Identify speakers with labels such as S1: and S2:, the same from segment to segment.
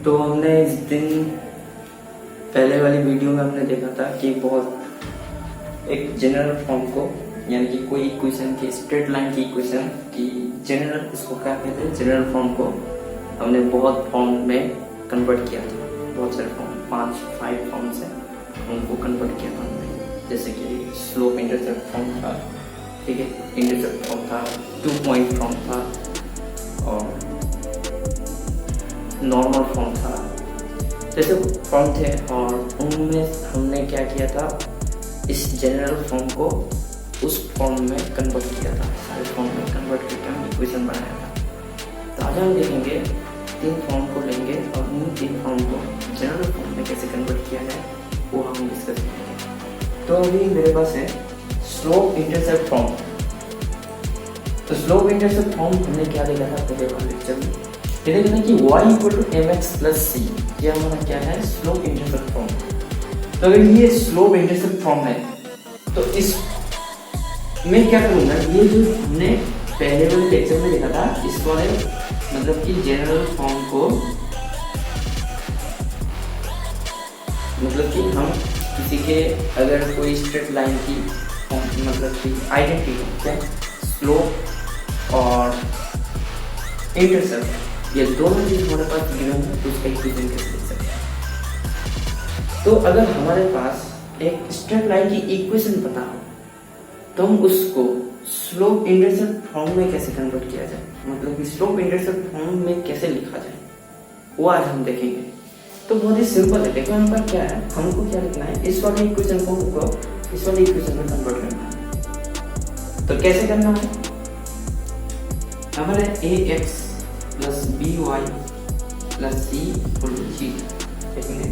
S1: तो हमने इस दिन पहले वाली वीडियो में हमने देखा था कि बहुत एक जनरल फॉर्म को, यानी कि कोई इक्वेशन की स्ट्रेट लाइन की इक्वेशन की जनरल, इसको क्या कहते हैं, जनरल फॉर्म को हमने बहुत फॉर्म में कन्वर्ट किया था। बहुत सारे फॉर्म, 5 फॉर्म से उनको कन्वर्ट किया था हमने, जैसे कि स्लोप इंटरसेप्ट फॉर्म था, ठीक है, इंटरसेप्ट फॉर्म था, 2 पॉइंट फॉर्म था और नॉर्मल फॉर्म था, जैसे फॉर्म थे। और उनमें हमने क्या किया था, इस जनरल फॉर्म को उस फॉर्म में कन्वर्ट किया था, सारे फॉर्म में कन्वर्ट करके हम इक्वेशन बनाया था। तो आज हम देखेंगे 3 फॉर्म को लेंगे और उन 3 फॉर्म को जनरल फॉर्म में कैसे कन्वर्ट किया जाए वो हम डिस्कस करेंगे। तो अभी मेरे पास है स्लोप इंटरसेप्ट फॉर्म। तो स्लोप इंटरसेप्ट फॉर्म हमने क्या देखा था पहले वाले लेक्चर में, ये देखना कि y = mx + c, ये हमारा क्या है, स्लोप इंटरसेप्ट फॉर्म। तो अगर ये स्लोप इंटरसेप्ट फॉर्म है तो इस मैं क्या करूंगा, ये जो हमने पहले वाले लेक्चर में देखा था, इस वाले मतलब कि जनरल फॉर्म को, मतलब कि हम किसी के अगर कोई स्ट्रेट लाइन की मतलब कि आइडेंटिटी क्या, स्लोप और इंटरसेप्ट, ये दोनों चीज हमारे पास गिवन है, तो उसका इक्वेशन कैसे लिख सकते हैं। तो अगर हमारे पास एक स्ट्रेट लाइन की इक्वेशन पता हो तो हम उसको स्लोप इंटरसेप्ट फॉर्म में कैसे कन्वर्ट किया जाए, मतलब कि स्लोप इंटरसेप्ट फॉर्म में कैसे लिखा जाए, वो आज हम देखेंगे। तो बहुत ही सिंपल है, देखो यहाँ पर क्या है, हमको क्या लिखना है, इस वाले इक्वेशन को हमको इस वाले इक्वेशन में कन्वर्ट करना है। तो कैसे करना है, हमारे ax + by + c = g लिखेंगे।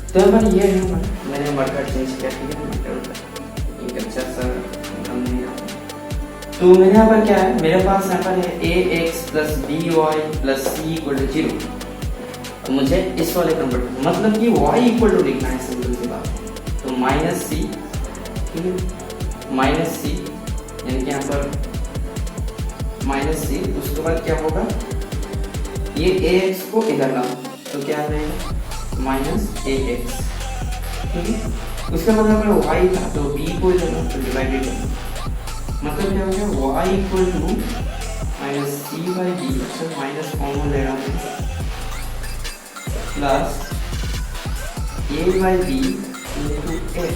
S1: तो यहाँ पर ये है, मैंने मार्कर चेंज किया, ठीक है, मार्कर एक अच्छा सा हमने यहाँ, तो मेरे यहाँ पर क्या है, मेरे पास यहाँ पर है ax + by + c = 0। तो मुझे इस वाले कन्वर्ट, मतलब कि y = लिखना है, सिंपल सी बात। तो -c, ठीक है, -c, यानी कि यहाँ पर -c, उसके बाद क्या होगा, ये ax को इधर लाओ, तो क्या रहेगा, -ax, ठीक है। उसके बाद अगर y था तो b को इधर लाओ, तो डिवाइडेड करना, मतलब क्या हो गया, y = -c/b, अच्छा माइनस कॉमन ले रहा हूँ, प्लस a/b × x।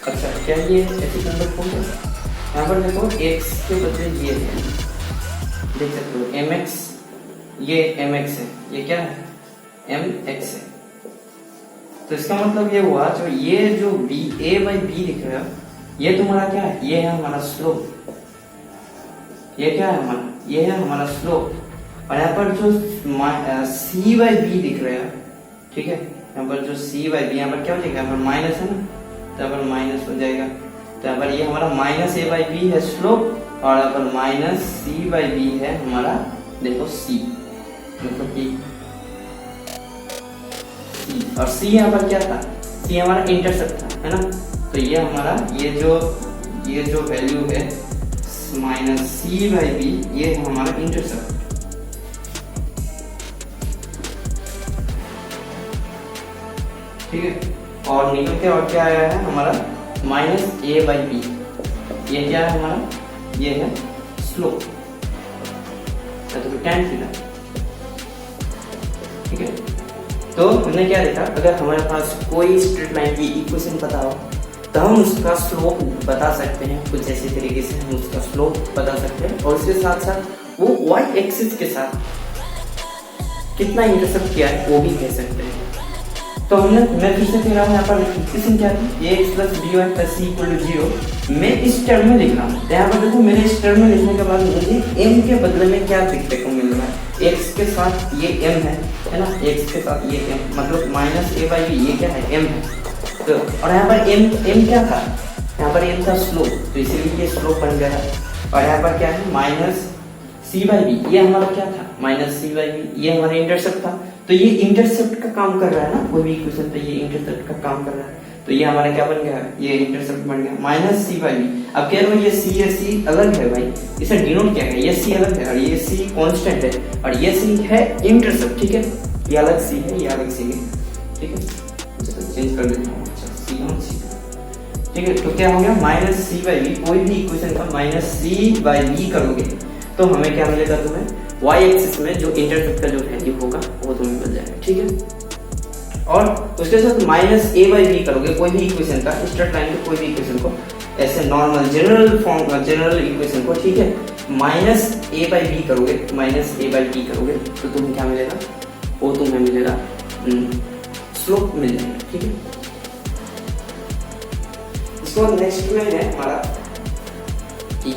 S1: अच्छा, क्या ये ऐसे कन्वर्ट हो गया, यहाँ पर देखो x के बदले ये है, देख सकते हो mx, ये mx है, ये क्या है, mx है। तो इसका मतलब ये हुआ, जो ये जो b a/b दिख रहा है, ये तुम्हारा क्या है, ये है हमारा स्लोप, ये क्या है हमारा, ये है हमारा स्लोप। और यहाँ पर जो c/b दिख रहा है, ठीक है, यहाँ पर जो c/b, यहाँ पर क्या हो जाएगा, यहाँ पर माइनस है ना, तो यहाँ पर माइनस हो जाएगा। तो यहाँ पर ये हमारा -a/b है स्लोप, और यहाँ पर -c/b है हमारा, देखो c, मतलब कि c, और c यहाँ पर क्या था, c हमारा इंटरसेप्ट था, है ना। तो ये हमारा ये जो वैल्यू है -c/b, ये है हमारा इंटरसेप्ट, ठीक है। और निकल के और क्या आया है हमारा, -a/b, ये क्या है हमारा, ये है स्लोप, तो tan थीटा, ठीक है। तो हमने क्या देखा, अगर हमारे पास कोई स्ट्रेट लाइन की इक्वेशन पता हो तो हम उसका स्लोप बता सकते हैं, कुछ ऐसे तरीके से हम उसका स्लोप बता सकते हैं, और उसके साथ साथ वो y एक्सिस के साथ कितना इंटरसेप्ट किया है वो भी कह सकते हैं। तो मैं फिर से कह रहा हूँ, यहाँ पर इक्वेशन क्या थी, ax + by + c = 0, मैं इस टर्म में लिख रहा हूँ। तो यहाँ पर देखो, मेरे इस टर्म में लिखने के बाद मुझे m के बदले में क्या देखने को मिल रहा है, x के साथ ये m है ना, x के साथ ये m, मतलब -a/b, ये क्या है, m है। तो और यहाँ पर m क्या था, यहाँ पर m था स्लोप, तो इसीलिए ये स्लोप बन गया है। और यहाँ पर क्या है, -c/b, ये हमारा क्या था, -c/b, ये हमारा इंटरसेप्ट था। तो ये इंटरसेप्ट का काम कर रहा है ना, कोई भी इक्वेशन तो ये इंटरसेप्ट का काम कर रहा है। तो ये हमारा क्या बन गया, ये इंटरसेप्ट बन गया माइनस सी बाई बी। अब कह रहे हो ये सी अलग है भाई, इसे डिनोट क्या है, ये सी अलग है और ये सी कांस्टेंट है और ये सी है इंटरसेप्ट, ठीक है, ये अलग सी है, ये अलग सी है, ठीक है, चलो चेंज कर देता हूँ, अच्छा सी ऑन सी, ठीक है। तो क्या हो गया माइनस सी बाई बी, कोई भी इक्वेशन का माइनस सी बाई बी करोगे तो हमें क्या मिलेगा, तुम्हें y एक्सिस में जो इंटरसेप्ट का जो वैल्यू होगा वो तुम्हें मिल जाएगा, ठीक है। और उसके साथ माइनस ए बाई बी करोगे कोई भी इक्वेशन का, स्ट्रेट लाइन के कोई भी इक्वेशन को, ऐसे normal general form general equation को, ठीक है, माइनस ए बाई बी करोगे, माइनस ए बाई बी करोगे तो तुम्हें क्या मिलेगा, वो तुम्हें मिलेगा स्लोप मिल जाएगा, ठीक है। इसको नेक्स्ट में है हमारा ई,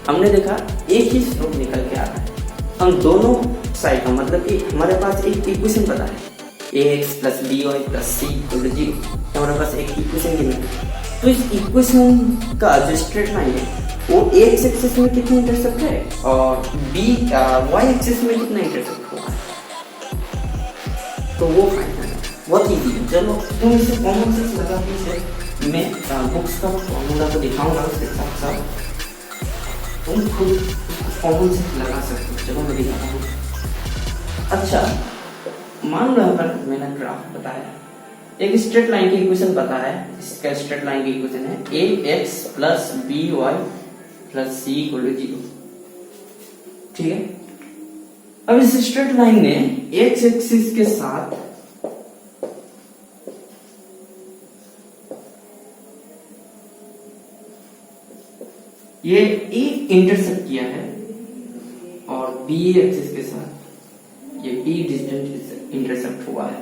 S1: हमने देखा एक ही स्लोप निकल के आ रहा है, हम दोनों साइड का मतलब कि हमारे पास एक इक्वेशन पता है ax plus by plus c equal to 0, हमारे पास एक इक्वेशन गिवन है। तो इस इक्वेशन का जो स्ट्रेट लाइन है वो x एक्सिस में कितनी इंटरसेप्ट है और y एक्सिस में कितना इंटरसेप्ट होगा, तो वो फाइंड करना बहुत इजी है। चलो तुम इसे कॉमन सेंस लगा के इसे मैं बुक्स का फॉर्मूला तो दिखाऊंगा, उसके साथ साथ तुम खुद कॉमन सेंस लगा सकते हो। चलो मैं दिखाता हूँ। अच्छा मान लो यहाँ पर मैंने ग्राफ बताया, एक स्ट्रेट लाइन की इक्वेशन पता है, इसका स्ट्रेट लाइन की इक्वेशन है ax plus by plus c equal to 0, ठीक है। अब इस स्ट्रेट लाइन में x एक्सिस के साथ ये a इंटरसेक्ट किया है और b एक्सिस के साथ ये b डिस्टेंस इंटरसेप्ट हुआ है।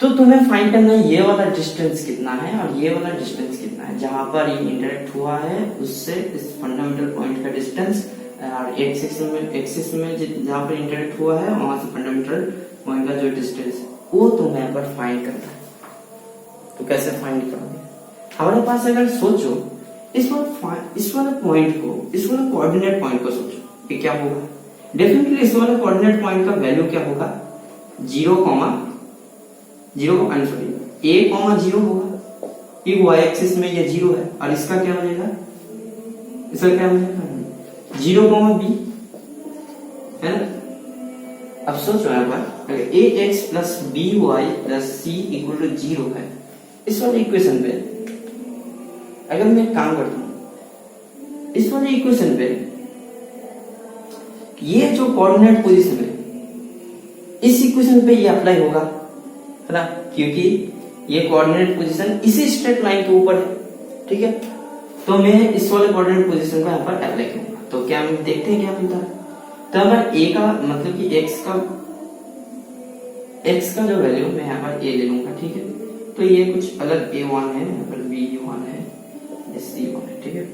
S1: तो तुम्हें फाइंड करना है ये वाला डिस्टेंस कितना है और ये वाला डिस्टेंस कितना है, जहां पर ये इंटरेक्ट हुआ है उससे इस फंडामेंटल पॉइंट का डिस्टेंस, और एक्सिस में जहां पर इंटरेक्ट हुआ है वहां से फंडामेंटल पॉइंट का जो डिस्टेंस वो तुम्हें यहाँ पर फाइंड करना है। तो कैसे फाइंड करोगे, हमारे पास अगर सोचो इस वाले पॉइंट को, इस वाले कोऑर्डिनेट पॉइंट को सोचो कि क्या होगा, डेफिनेटली इस वाले कोऑर्डिनेट पॉइंट का वैल्यू क्या होगा, 0, a, 0 होगा, ये y एक्सिस में ये 0 है और इसका क्या बनेगा, इसका क्या बनेगा 0, b है ना। अब सोचो यहाँ पर अगर ax plus by plus c equal to 0 है, इस वाले इक्वेशन पे अगर मैं काम करता हूं, इस वाले इक्वेशन पे ये जो कोऑर्डिनेट पोजीशन है इस इक्वेशन पे ये अप्लाई होगा, है ना, क्योंकि ये कोऑर्डिनेट पोजीशन इसी स्ट्रेट लाइन के ऊपर है, ठीक है। तो मैं इस वाले कोऑर्डिनेट पोजीशन को यहाँ पर अप्लाई करूंगा, तो क्या हम देखते हैं क्या बनता है। तो हमारा a का मतलब कि x का जो वैल्यू मैं यहाँ पर a ले लूंगा, ठीक है। तो ये कुछ अलग a1 है, यहाँ पर b1 है, c1 है, ठीक है।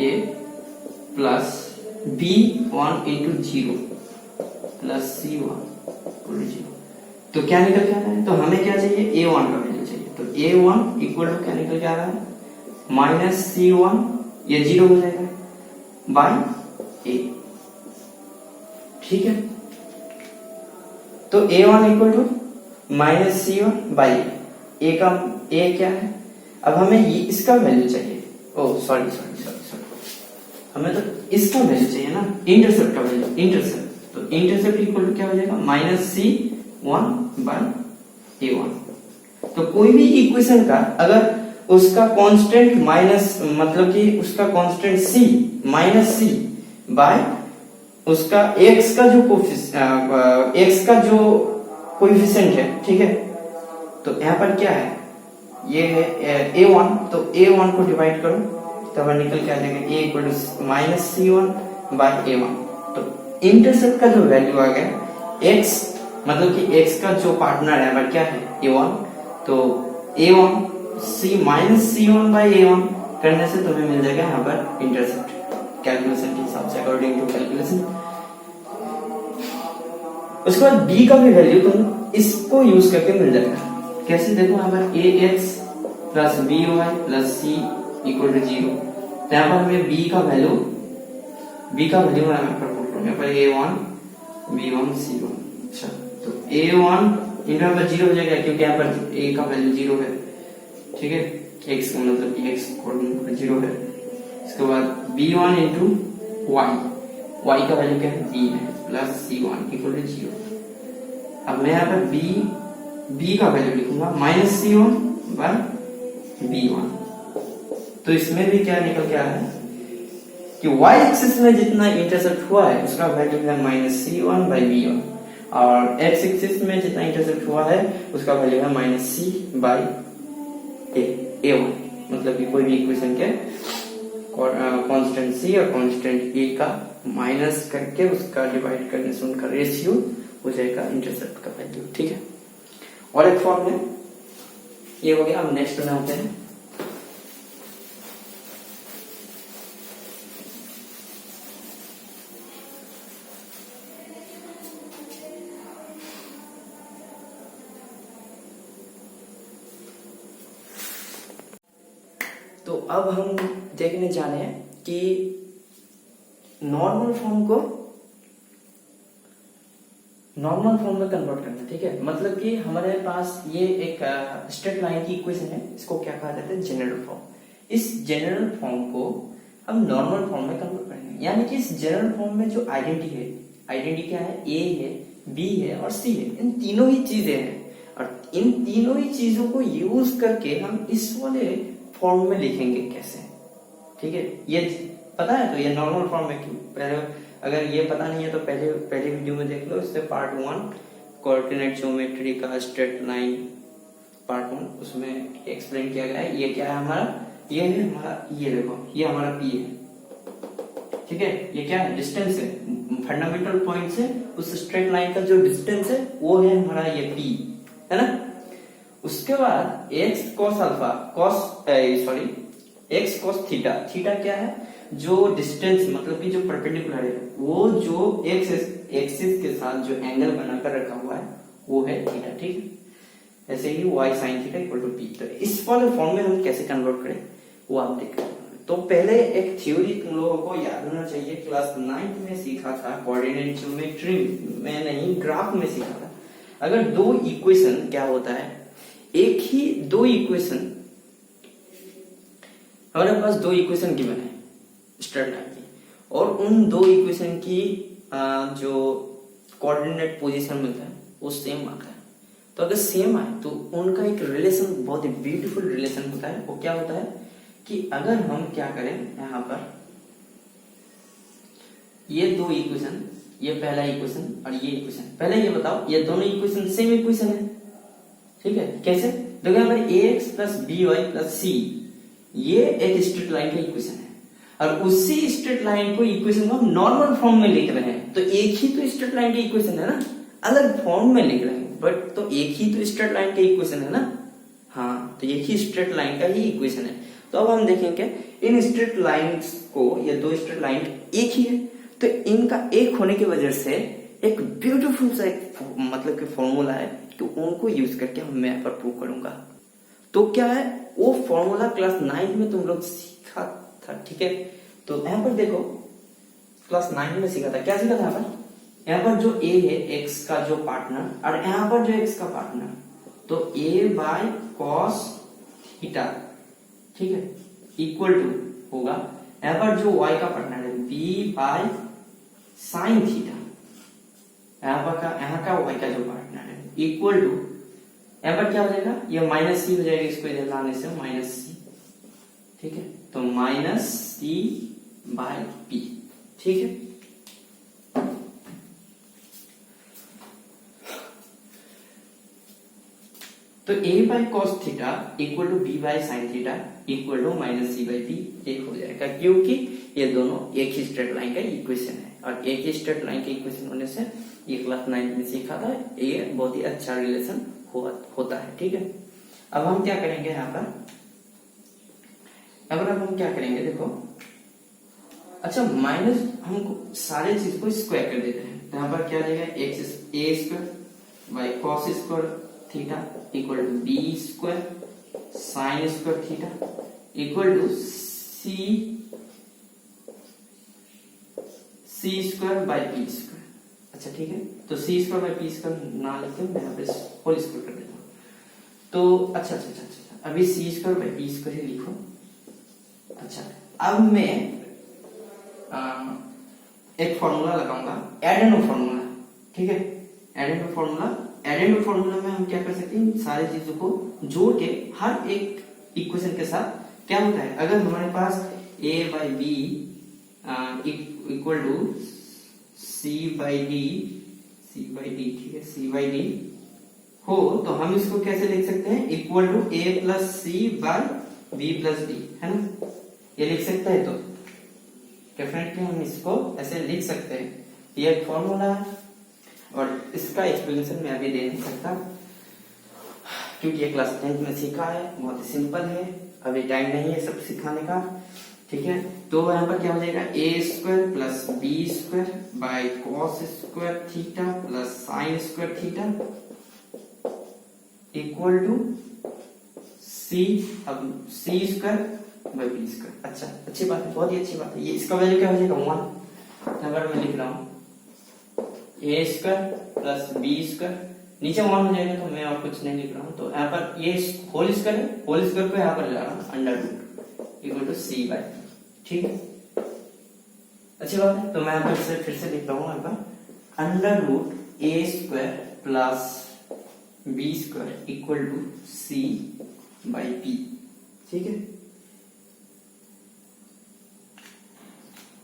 S1: a plus b1 into 0 plus c1 equal 0, तो क्या निकल के आ रहा है, तो हमें क्या चाहिए, a1 का वैल्यू चाहिए, तो a1 इक्वल टू क्या निकल के आ रहा है, माइनस c1, ये 0 हो जाएगा बाय a, ठीक है। तो a1 equal to minus c1 by a का a क्या है, अब हमें ये इसका वैल्यू चाहिए, ओ सॉरी, हमें तो इसका वैल्यू चाहिए ना, इंटरसेप्ट का वैल्यू, इंटरसेप्ट, तो इंटरसेप्ट इक्वल टू क्या हो जाएगा, माइनस c1 बाय a1। तो कोई भी इक्वेशन का अगर उसका कांस्टेंट माइनस, मतलब कि उसका constant c minus c by उसका x का जो x का जो कोएफिशिएंट है, ठीक है। तो यहाँ पर क्या है, ये है a1, तो a1 को डिवाइड करो तो हमें निकल के आ जाएगा a equal to minus c1 by a1। तो इंटरसेप्ट का जो वैल्यू आ गया x, मतलब कि x का जो पार्टनर है हमारा क्या है a1, तो a1 c minus c1 by a1 करने से तुम्हें मिल जाएगा यहाँ पर इंटरसेप्ट कैलकुलेशन के हिसाब से, अकॉर्डिंग टू कैलकुलेशन। उसके बाद b का भी वैल्यू तुम इसको यूज करके मिल जाएगा, कैसे देखो यहाँ पर ax plus by plus c equal to 0, तो यहाँ पर हमें b का वैल्यू मैं यहाँ पर पुट करूंगा, पर a1 b1 c1। अच्छा, तो a1 यहाँ पर 0 हो जाएगा क्योंकि यहाँ पर a का वैल्यू 0 है, ठीक है, x का मतलब कि x कोऑर्डिनेट 0 है। इसके बाद b1 इंटू y का वैल्यू क्या है, b है, प्लस c1 इक्वल टू 0। अब मैं यहाँ पर b का वैल्यू लिखूंगा माइनस c1 बाय b1। तो इसमें भी क्या निकल के आ रहा है कि y एक्सिस में जितना इंटरसेप्ट हुआ है उसका वैल्यू है माइनस c1 बाई b1, और x एक्सिस में जितना इंटरसेप्ट हुआ है उसका वैल्यू है माइनस c बाई a1। मतलब कि कोई भी इक्वेशन के कांस्टेंट c और कांस्टेंट a का माइनस करके उसका डिवाइड करने से उनका रेशियो हो जाएगा इंटरसेप्ट का वैल्यू, ठीक है। और एक फॉर्म में ये हो गया। अब नेक्स्ट बनाते हैं। तो अब हम देखने जाने हैं कि नॉर्मल फॉर्म को नॉर्मल फॉर्म में कन्वर्ट करना, ठीक है। मतलब कि हमारे पास ये एक स्ट्रेट लाइन की इक्वेशन है, इसको क्या कहा जाता है, जनरल फॉर्म। इस जनरल फॉर्म को हम नॉर्मल फॉर्म में कन्वर्ट करेंगे, यानी कि इस जनरल फॉर्म में जो आइडेंटिटी क्या है, ए है, बी है और सी है, इन तीनों ही चीजें हैं, और इन तीनों ही चीजों को यूज करके हम इस वाले फॉर्म में लिखेंगे कैसे, ठीक है। ये पता है, तो ये नॉर्मल फॉर्म में क्यों, पहले अगर ये पता नहीं है तो पहले वीडियो में देख लो, इससे पार्ट 1 कोऑर्डिनेट ज्योमेट्री का स्ट्रेट लाइन पार्ट 1, उसमें एक्सप्लेन किया गया है। ये क्या है हमारा, ये है हमारा, ये देखो ये हमारा पी है, ठीक है। ये क्या है, डिस्टेंस है, फंडामेंटल पॉइंट से उस स्ट्रेट लाइन का जो डिस्टेंस है वो है हमारा ये पी, है ना। उसके बाद x cos alpha x cos theta क्या है, जो डिस्टेंस मतलब कि जो परपेंडिकुलर है, वो जो एक्स एक्सिस के साथ जो एंगल बनाकर रखा हुआ है वो है थीटा, ठीक है। ऐसे ही y sin theta equal to p. तो इस वाले फॉर्म में हम कैसे कन्वर्ट करें वो आप देख। तो पहले एक थ्योरी तुम लोगों को याद होना चाहिए, क्लास 9 में सीखा था, कोऑर्डिनेट ज्योमेट्री में नहीं, ग्राफ में सीखा था। अगर दो इक्वेशन क्या होता है, एक ही दो इक्वेशन, हमारे पास दो इक्वेशन गिवन है स्ट्रेट लाइन की, और उन दो इक्वेशन की जो कोऑर्डिनेट पोजीशन मिलता है वो सेम आता है। तो अगर सेम आए तो उनका एक रिलेशन, बहुत ही ब्यूटीफुल रिलेशन होता है। वो क्या होता है कि अगर हम क्या करें, यहाँ पर ये दो इक्वेशन, ये पहला इक्वेशन और ये इक्वेशन, पहले ये बताओ ये दोनों इक्वेशन सेम इक्वेशन है, ठीक है। कैसे, देखो यहाँ पर ax plus B Y plus C, ये एक स्ट्रेट लाइन का इक्वेशन है, और उसी स्ट्रेट लाइन को इक्वेशन को हम नॉर्मल फॉर्म में लिख रहे हैं। तो एक ही तो स्ट्रेट लाइन का इक्वेशन है ना, अलग फॉर्म में लिख रहे हैं, बट तो एक ही तो स्ट्रेट लाइन का इक्वेशन है ना, हाँ, तो एक ही स्ट्रेट लाइन का ही इक्वेशन है। तो अब हम देखेंगे इन स्ट्रेट लाइंस को, ये दो स्ट्रेट लाइन एक ही है, तो इनका एक होने की वजह से एक ब्यूटीफुल सा एक मतलब कि फॉर्मूला है, तो उनको यूज करके मैं यहाँ पर प्रूव करूंगा। तो क्या है वो फॉर्मूला, क्लास 9 में तुम लोग सीखा था, ठीक है। तो यहाँ पर देखो क्लास 9 में सीखा था, क्या सीखा था यहाँ पर जो a है x का जो पार्टनर, और यहाँ पर जो x का पार्टनर, तो a बाय कॉस थीटा, ठीक है, इक्वल टू होगा यहाँ पर जो y का पार्टनर है b बाय साइन थीटा, यहाँ का y का जो पार्टनर है इक्वल टू, यहाँ पर क्या हो जाएगा, ये माइनस सी हो जाएगा, इसको इधर लाने से माइनस सी, ठीक है। तो माइनस सी बाय पी, ठीक है। तो a by cos theta equal to b by sine theta equal to minus c by p, एक हो जाएगा, क्योंकि ये दोनों एक ही स्ट्रेट लाइन का इक्वेशन है, और एक ही स्ट्रेट लाइन का इक्वेशन होने से ये क्लास 9 में सीखा था, ये बहुत ही अच्छा रिलेशन होता है, ठीक है। अब हम क्या करेंगे यहाँ पर, अब हम क्या करेंगे देखो, अच्छा माइनस हम सारे चीज को स्क्वायर कर देते हैं, तो यहाँ पर क्या रहेगा, x a square by cos square theta equal to b square sine square theta equal to c square by p square. अच्छा ठीक है, तो c square by p square ना लिखे मैं यहाँ पे होल स्क्वायर कर देता हूँ। तो अच्छा अच्छा अच्छा अच्छा, अभी सी स्क्वायर बाई पी स्क्वायर ही लिखो। अच्छा, अब मैं एक फॉर्मूला लगाऊंगा, एडेनो फॉर्मूला। ठीक है, एडेनो फॉर्मूला में हम क्या कर सकते हैं, सारी चीजों को जोड़ के हर एक इक्वेशन के साथ क्या होता है, अगर हमारे पास a by b equal to c by d, ठीक है, सी बाई डी हो, तो हम इसको कैसे लिख सकते हैं, equal to a plus c by b plus d, है ना, ये लिख सकते हैं। तो डेफिनेटली हम इसको ऐसे लिख सकते हैं, ये एक फॉर्मूला है और इसका एक्सप्लेनेशन मैं अभी दे नहीं सकता क्योंकि ये क्लास 10th में सीखा है, बहुत ही सिंपल है, अभी टाइम नहीं है सब सिखाने का। ठीक है, तो यहाँ पर क्या हो जाएगा, A square plus B square by cos square theta plus sine square theta equal to C, अब C square by B square. अच्छा, अच्छी बात है, बहुत ही अच्छी बात है। ये इसका वैल्यू क्या हो जाएगा, 1। अगर मैं लिख रहा हूँ ए स्क्वायर प्लस बी स्क्वायर, नीचे 1 हो जाएगा, तो मैं और कुछ नहीं लिख रहा हूँ। तो यहाँ पर ये होल स्क्वायर है, होल स्क्वायर को यहाँ पर ला रहा हूँ under root equal to c by, ठीक है, अच्छी बात है। तो मैं यहाँ पर फिर से लिख रहा हूँ, यहाँ पर under root A square plus B square equal to c by p, ठीक है।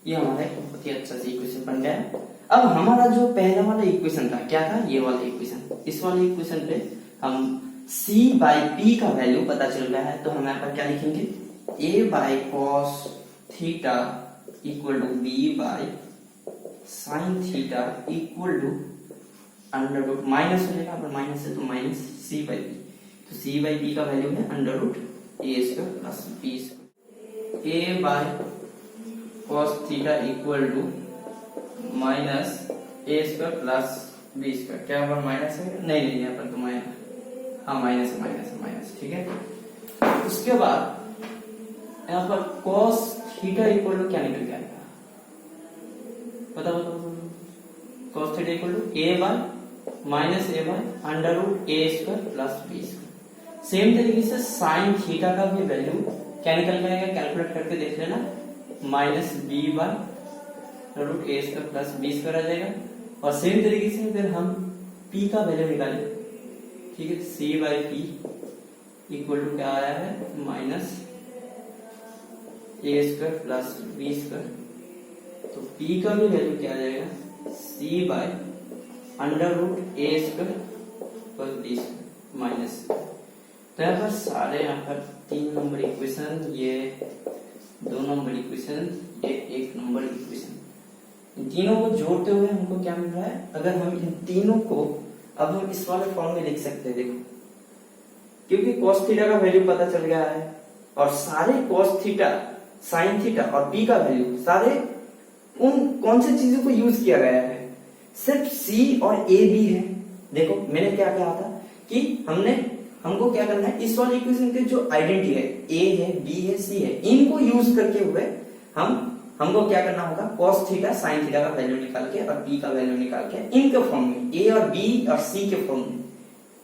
S1: ये हमारा एक बहुत ही अच्छा सा इक्वेशन बन गया है। अब हमारा जो पहला वाला इक्वेशन था, क्या था, ये वाला इक्वेशन, इस वाले इक्वेशन पे हम c बाई पी का वैल्यू पता चल रहा है, तो हम यहाँ पर क्या लिखेंगे, a by cos theta equal to b by sine theta equal to under root, minus हो जाएगा, पर माइनस है तो माइनस c बाई पी, तो c बाई पी का वैल्यू है under root a square plus b square, a by cos theta equal to minus a square plus B square, क्या यहाँ पर माइनस है, नहीं यहाँ पर तो माइनस, हाँ माइनस, ठीक है। उसके बाद यहाँ पर cos थीटा इक्वल टू क्या निकल के आएगा, बताओ, cos theta equal to a by minus a by under root A square plus B square. Same तरीके से साइन थीटा का भी वैल्यू क्या निकल के आएगा, कैलकुलेट करके देख लेना, minus B by root A square plus B square आ जाएगा। और सेम तरीके से अगर हम p का वैल्यू निकालें, ठीक है, c by p equal to क्या आया है, minus a square plus B square, तो p का भी वैल्यू क्या आ जाएगा, c by under root A square plus B square minus. तो यहाँ पर सारे यहाँ पर 3 नंबर इक्वेशन, ये 2 नंबर इक्वेशन, ये 1 नंबर इक्वेशन, इन तीनों को जोड़ते हुए हमको क्या मिल रहा है, अगर हम इन तीनों को अब हम इस वाले फॉर्म में लिख सकते हैं, देखो, क्योंकि cos थीटा का वैल्यू पता चल गया है और सारे cos थीटा, साइन थीटा और p का वैल्यू सारे उन कौन से चीजों को यूज किया गया है, सिर्फ c और a b है। देखो मैंने क्या कहा था कि हमको क्या करना है, इस वाले इक्वेशन के जो आइडेंटिटी है, a है, b है, c है, इनको यूज करके हुए हमको क्या करना होगा, cos थीटा साइन थीटा का वैल्यू निकाल के और p का वैल्यू निकाल के इनके फॉर्म में, a और b और c के फॉर्म में,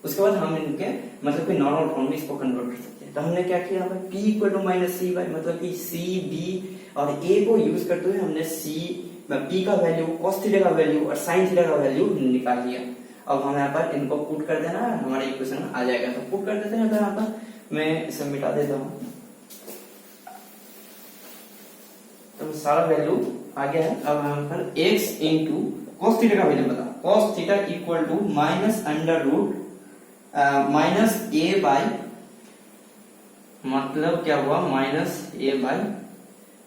S1: उसके बाद हम इनके मतलब कि नॉर्मल फॉर्म में इसको कन्वर्ट कर सकते हैं। तो हमने क्या किया, p equal to minus c by, मतलब कि c b और a को यूज करते हुए हमने p का वैल्यू, cos थीटा का वैल्यू और साइन थीटा का वैल्यू निकाल लिया। अब हम यहाँ पर इनको पुट कर देना, हमारा इक्वेशन आ जाएगा। तो पुट कर देते हैं, तो यहाँ पर मैं इसे मिटा देता हूँ, तो सारा वैल्यू आ गया है। अब यहाँ पर x इंटू cos थीटा का वैल्यू बता, cos theta equal to minus under root minus a by, मतलब क्या हुआ, minus a by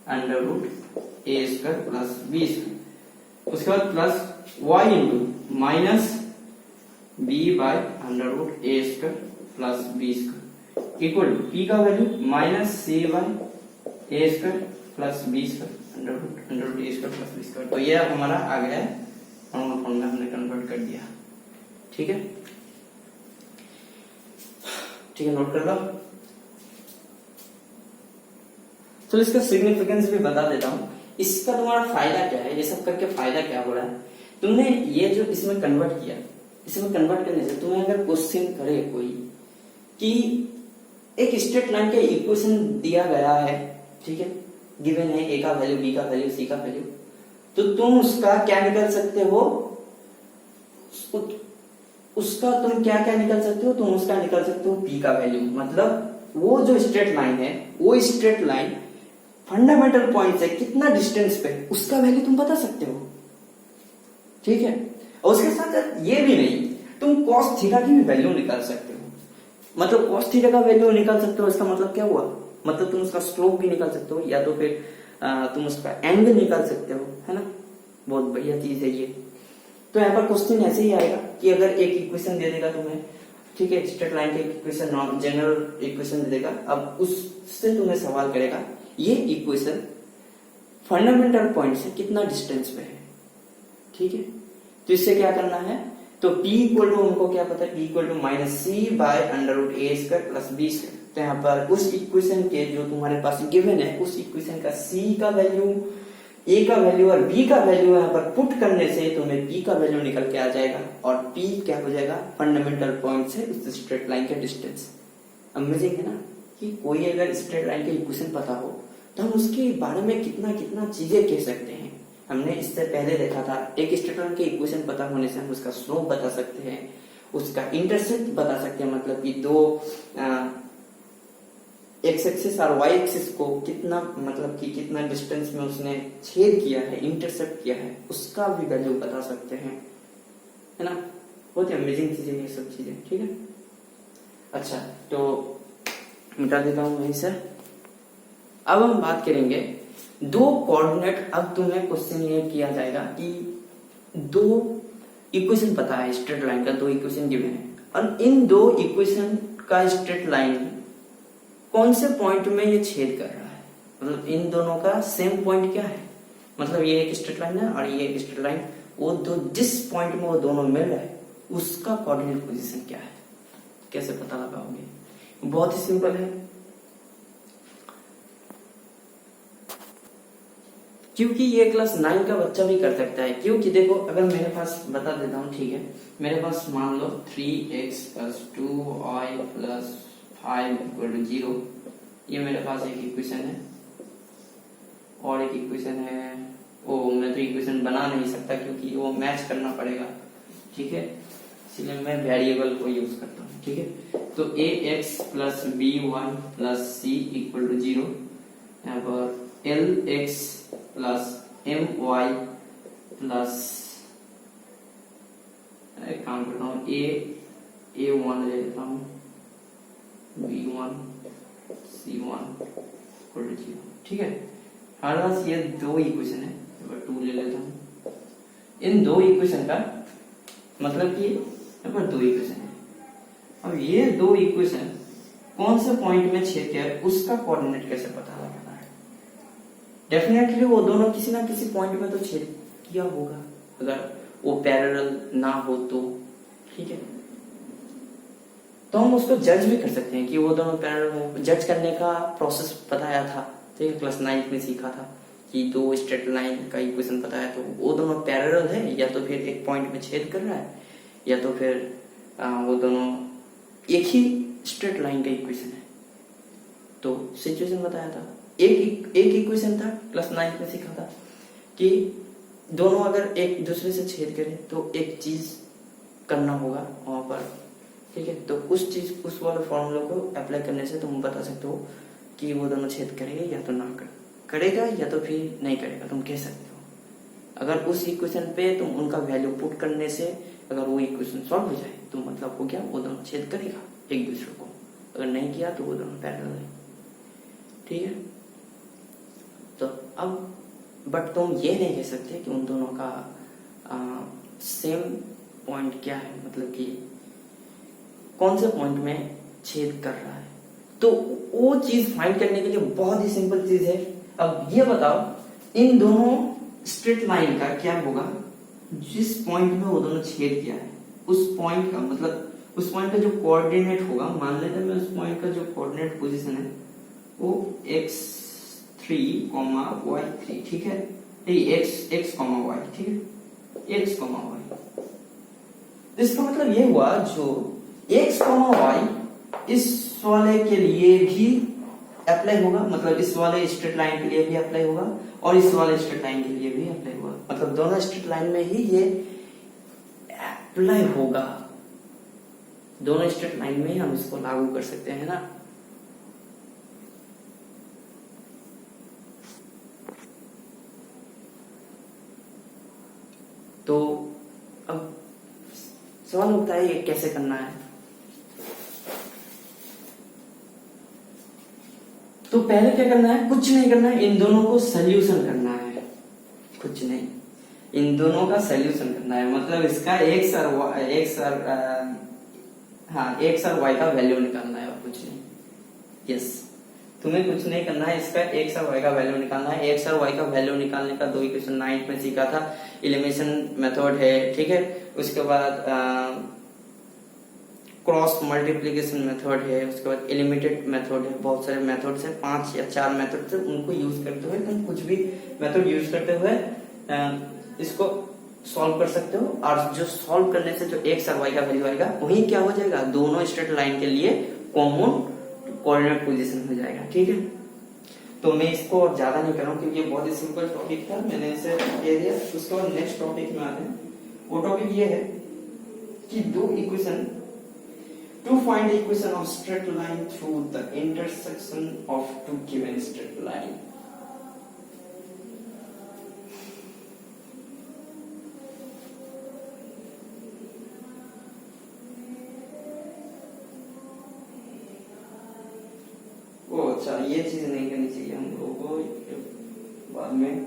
S1: under root A square plus B square. उसके बाद plus y into minus b by under root A square plus B square equal to p का value minus c by a square plus B square under root A square plus B square. तो ये हमारा आ गया है, formula में हमने convert कर दिया, ठीक है, नोट कर लो। तो इसका सिग्निफिकेंस भी बता देता हूँ। इसका तुम्हारा फायदा क्या है, ये सब करके फायदा क्या हो रहा है, तुमने ये जो इसमें कन्वर्ट किया, इसमें कन्वर्ट करने से तुम्हें अगर क्वेश्चन करे कोई कि एक स्ट्रेट लाइन का इक्वेशन दिया गया है, ठीक है, गिवन है ए का वैल्यू, बी का वैल्यू, सी का वैल्यू, तो तुम उसका क्या निकल सकते हो, उसका तुम क्या क्या निकल सकते हो, तुम उसका निकल सकते हो पी का वैल्यू। मतलब वो जो स्ट्रेट लाइन है, वो स्ट्रेट लाइन फंडामेंटल पॉइंट से कितना डिस्टेंस पे, उसका वैल्यू तुम बता सकते हो, ठीक है। और उसके साथ साथ ये भी नहीं, तुम कॉस थीटा की भी वैल्यू निकाल सकते हो। मतलब कॉस थीटा का वैल्यू निकाल सकते हो, इसका मतलब क्या हुआ, मतलब तुम उसका स्लोप भी निकाल सकते हो, या तो फिर तुम उसका एंगल निकाल सकते हो, है ना। बहुत बढ़िया चीज है ये। तो यहाँ पर क्वेश्चन ऐसे ही आएगा कि अगर एक इक्वेशन दे देगा तुम्हें, ठीक है, स्ट्रेट लाइन के इक्वेशन, नॉन जनरल इक्वेशन दे देगा, अब उससे तुम्हें सवाल करेगा ये इक्वेशन फंडामेंटल पॉइंट से कितना डिस्टेंस पे है, ठीक है। तो इससे क्या करना है, तो P इक्वल टू हमको क्या पता है, P equal to -c/√a² + b²। तो यहाँ पर उस इक्वेशन के जो तुम्हारे पास गिवन है, उस इक्वेशन का c का वैल्यू, a का वैल्यू और b का वैल्यू यहाँ पर पुट करने से तुम्हें p का वैल्यू निकल के आ जाएगा, और p क्या हो जाएगा, फंडामेंटल पॉइंट से उस स्ट्रेट लाइन का डिस्टेंस। अमेजिंग है ना, कि कोई अगर स्ट्रेट लाइन के इक्वेशन पता हो तो हम उसके बारे में कितना कितना चीजें कह सकते हैं। हमने इससे पहले देखा था, एक स्ट्रेट लाइन के इक्वेशन पता होने से हम उसका स्लोप बता सकते हैं, उसका इंटरसेप्ट बता सकते हैं, मतलब कि दो एक्स एक्सिस और वाई एक्सिस को कितना, मतलब कि कितना डिस्टेंस में उसने छेद किया है, इंटरसेप्ट किया है, उसका भी वैल्यू बता सकते हैं, है ना। बहुत अमेजिंग चीजें ये सब चीजें, ठीक है। अच्छा, तो मिटा देता हूं वहीं से। अब हम बात करेंगे दो कोऑर्डिनेट। अब तुम्हें क्वेश्चन ये किया जाएगा कि दो इक्वेशन पता है स्ट्रेट लाइन का, दो इक्वेशन गिवन है, और इन दो इक्वेशन का स्ट्रेट लाइन कौन से पॉइंट में ये छेद कर रहा है, मतलब इन दोनों का सेम पॉइंट क्या है, मतलब ये एक स्ट्रेट लाइन है और ये एक स्ट्रेट लाइन, वो दो जिस पॉइंट में वो दोनों मिल रहे हैं उसका कोऑर्डिनेट पोजीशन क्या है, कैसे पता लगाओगे। बहुत ही सिंपल है, क्योंकि ये क्लास 9 का बच्चा भी कर सकता है। क्योंकि देखो, अगर मेरे पास बता देता हूँ, ठीक है, मेरे पास मान लो 3x + 2y + 5 = 0, ये मेरे पास एक इक्वेशन है, और एक इक्वेशन है, वो मैं तो इक्वेशन बना नहीं सकता क्योंकि वो मैच करना पड़ेगा, ठीक है, इसलिए मैं वेरिएबल को यूज करता हूँ, ठीक है। तो ax + b1 + c = 0, यहाँ पर lx + my प्लस, एक काम करता हूँ, a1 ले लेता हूँ, b1 c1 = 0, ठीक है। हमारे पास ये दो इक्वेशन है, 2 ले लेता हूँ। इन दो इक्वेशन का मतलब कि यहाँ पर दो इक्वेशन है, अब ये दो इक्वेशन कौन से पॉइंट में छेद किया है उसका कोऑर्डिनेट कैसे पता लगाना है। डेफिनेटली वो दोनों किसी ना किसी पॉइंट में तो छेद किया होगा, अगर वो पैरेलल ना हो तो, ठीक है। तो हम उसको जज भी कर सकते हैं कि वो दोनों पैरेलल हो। जज करने का प्रोसेस बताया था, तो ये क्लास 9 में सीखा था कि दो स्ट्रेट लाइन का इक्वेशन बताया, तो वो दोनों पैरेलल है, या तो फिर एक पॉइंट में छेद कर रहा है, या तो फिर वो दोनों एक ही स्ट्रेट लाइन का इक्वेशन है। तो सिचुएशन बताया था, एक इक्वेशन था, क्लास 9 में सीखा था कि दोनों अगर एक दूसरे से छेद करें तो एक चीज करना होगा वहां पर, ठीक है। तो उस वाले फॉर्मूला को अप्लाई करने से तुम बता सकते हो कि वो दोनों छेद करेंगे या तो ना करेगा, या तो फिर नहीं करेगा, तुम कह सकते हो। अगर उस इक्वेशन पे तुम उनका वैल्यू पुट करने से अगर वो इक्वेशन सॉल्व हो जाए तो मतलब हो गया वो दोनों छेद करेगा एक दूसरे को, अगर नहीं किया तो वो दोनों पैरेलल है, ठीक है। तो अब बट तुम ये नहीं कह सकते कि उन दोनों का सेम पॉइंट क्या है, मतलब कि कौन से पॉइंट में छेद कर रहा है। तो वो चीज फाइंड करने के लिए बहुत ही सिंपल चीज है। अब ये बताओ, इन दोनों स्ट्रेट लाइन का क्या होगा जिस पॉइंट में वो दोनों छेद किया है, उस पॉइंट का मतलब उस पॉइंट का जो कोऑर्डिनेट होगा, मान लेते हैं मैं उस पॉइंट का जो कोऑर्डिनेट पोजीशन है वो x3
S2: 3, ठीक है, x, y, ठीक है, x, y। इसका मतलब ये हुआ जो x, y इस वाले के लिए भी अप्लाई होगा, मतलब इस वाले स्ट्रेट लाइन के लिए भी अप्लाई होगा और इस वाले स्ट्रेट लाइन के लिए भी अप्लाई होगा, मतलब दोनों स्ट्रेट लाइन में ही ये अप्लाई होगा, दोनों स्ट्रेट लाइन में ही हम इसको लागू कर सकते हैं ना। तो अब सवाल होता है ये कैसे करना है। तो पहले क्या करना है, कुछ नहीं करना है, इन दोनों को सोल्यूशन करना है, कुछ नहीं, इन दोनों का सोल्यूशन करना है, मतलब इसका x और y का वैल्यू निकालना है और कुछ नहीं। यस, तुम्हें कुछ नहीं करना है, इसका x और y का वैल्यू निकालना है। x और y का वैल्यू निकालने का 2 इक्वेशन 9th में सीखा था, एलिमिनेशन मेथड है, ठीक है। उसके बाद क्रॉस मल्टीप्लिकेशन मेथड है, उसके बाद एलिमिनेटेड मेथड है, बहुत सारे मेथड्स हैं, 5 या 4 मेथड्स हैं, उनको यूज करते हुए तुम कुछ भी मेथड यूज करते हुए इसको सॉल्व कर सकते हो। और जो सॉल्व करने से जो x और y का वैल्यू आएगा वही क्या हो जाएगा, दोनों स्ट्रेट लाइन के लिए कॉमन कोऑर्डिनेट पोजीशन हो जाएगा, ठीक है। तो मैं इसको और ज्यादा नहीं कर रहा हूँ क्योंकि ये बहुत ही सिंपल टॉपिक था, मैंने इसे कह दिया। उसके बाद नेक्स्ट टॉपिक में आते हैं। वो टॉपिक ये है कि दो equation, to find equation of straight line through the intersection of two given straight line. अच्छा, ये चीज नहीं करनी चाहिए हम लोगों को बाद में।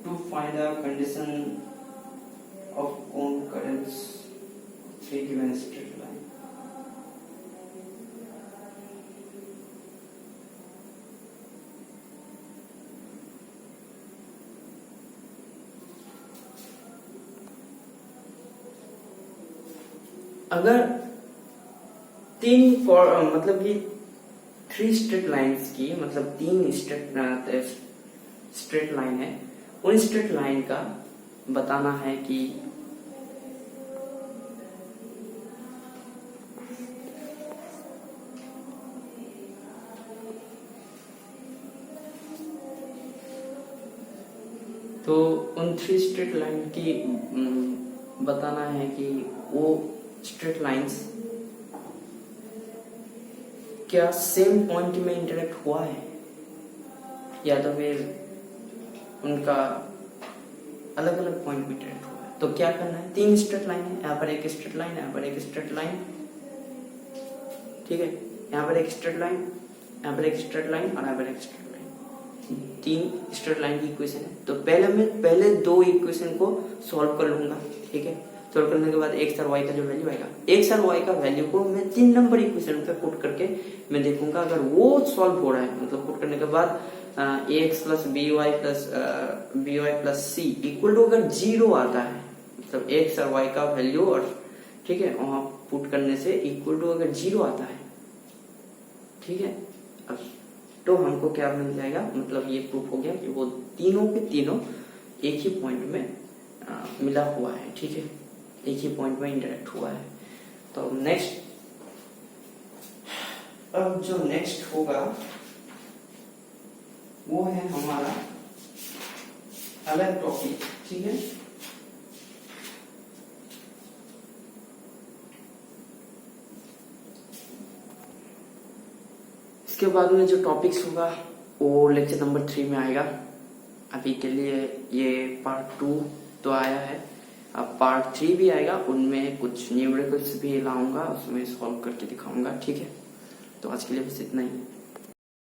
S2: To find the condition of concurrence three given straight line. अगर तीन मतलब कि 3 स्ट्रेट लाइन्स की, मतलब 3 स्ट्रेट लाइन है, उन स्ट्रेट लाइन का बताना है कि तो उन 3 स्ट्रेट लाइन की बताना है कि वो स्ट्रेट लाइन्स क्या सेम पॉइंट में इंटरेक्ट हुआ है या तो फिर उनका अलग अलग पॉइंट में इंटरेक्ट हुआ है। तो क्या करना है, 3 स्ट्रेट लाइन है, यहाँ पर एक स्ट्रेट लाइन, यहाँ पर एक स्ट्रेट लाइन, ठीक है, यहाँ पर एक स्ट्रेट लाइन, यहाँ पर एक स्ट्रेट लाइन और यहाँ पर एक स्ट्रेट लाइन, 3 स्ट्रेट लाइन की इक्वेशन है। तो पहले 2 इक्वेशन को सॉल्व कर लूंगा, ठीक है। सॉल्व करने के बाद x और y का जो वैल्यू आएगा, x और y का वैल्यू को मैं 3 नंबर इक्वेशन पे पुट करके मैं देखूंगा अगर वो सॉल्व हो रहा है, मतलब पुट करने के बाद ax plus by plus c equal to अगर 0 आता है, मतलब x और y का वैल्यू और ठीक है वहां पुट करने से इक्वल टू अगर 0 आता है, ठीक है, तो हमको क्या मिल जाएगा, मतलब ये प्रूफ हो गया कि वो तीनों के तीनों एक ही पॉइंट में मिला हुआ है, ठीक है, एक ही पॉइंट में इंटरेक्ट हुआ है। तो नेक्स्ट, अब जो नेक्स्ट होगा वो है हमारा अलग टॉपिक, ठीक है। इसके बाद में जो टॉपिक्स होगा वो लेक्चर नंबर 3 में आएगा। अभी के लिए ये पार्ट 2 तो आया है, अब पार्ट 3 भी आएगा, उनमें कुछ न्यूमेरिकल्स भी लाऊंगा, उसमें सॉल्व करके दिखाऊंगा, ठीक है। तो आज के लिए बस इतना ही।